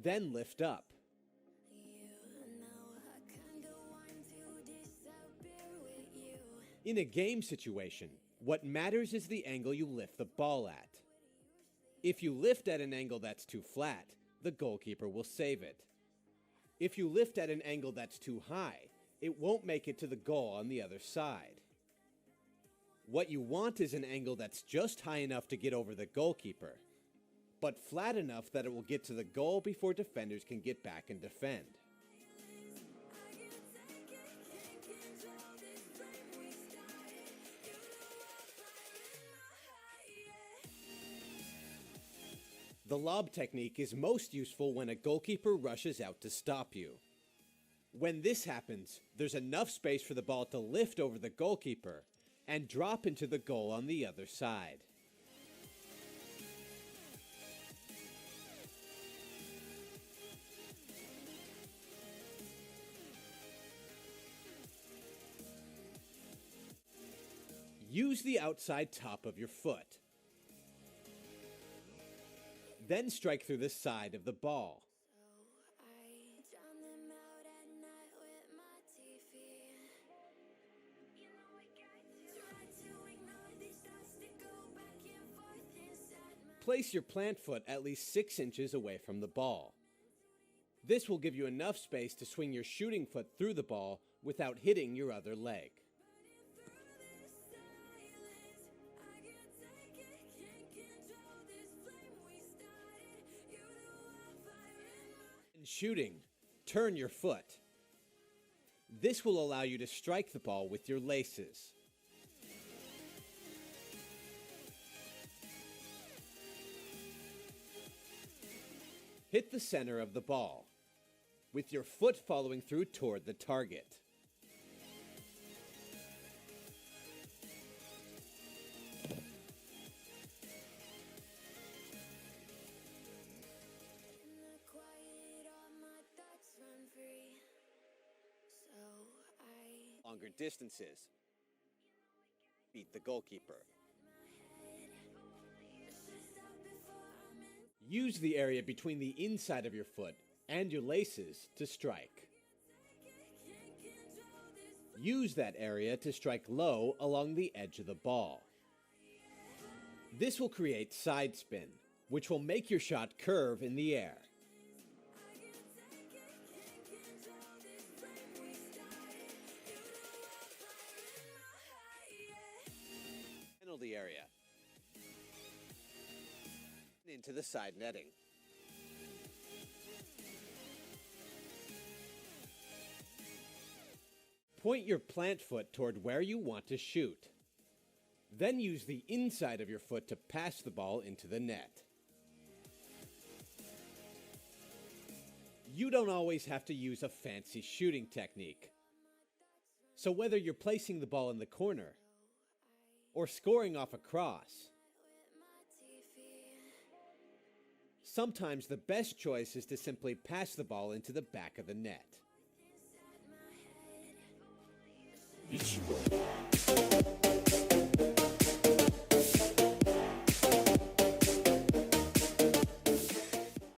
Then lift up. In a game situation, what matters is the angle you lift the ball at. If you lift at an angle that's too flat, the goalkeeper will save it. If you lift at an angle that's too high, it won't make it to the goal on the other side. What you want is an angle that's just high enough to get over the goalkeeper, but flat enough that it will get to the goal before defenders can get back and defend. The lob technique is most useful when a goalkeeper rushes out to stop you. When this happens, there's enough space for the ball to lift over the goalkeeper and drop into the goal on the other side. Use the outside top of your foot. Then strike through the side of the ball. Place your plant foot at least 6 inches away from the ball. This will give you enough space to swing your shooting foot through the ball without hitting your other leg. In shooting, turn your foot. This will allow you to strike the ball with your laces. Hit the center of the ball, with your foot following through toward the target. Longer distances. Beat the goalkeeper. Use the area between the inside of your foot and your laces to strike. Use that area to strike low along the edge of the ball. This will create side spin, which will make your shot curve in the air. Penalty area. Into the side netting. Point your plant foot toward where you want to shoot. Then use the inside of your foot to pass the ball into the net. You don't always have to use a fancy shooting technique. So whether you're placing the ball in the corner or scoring off a cross, sometimes the best choice is to simply pass the ball into the back of the net.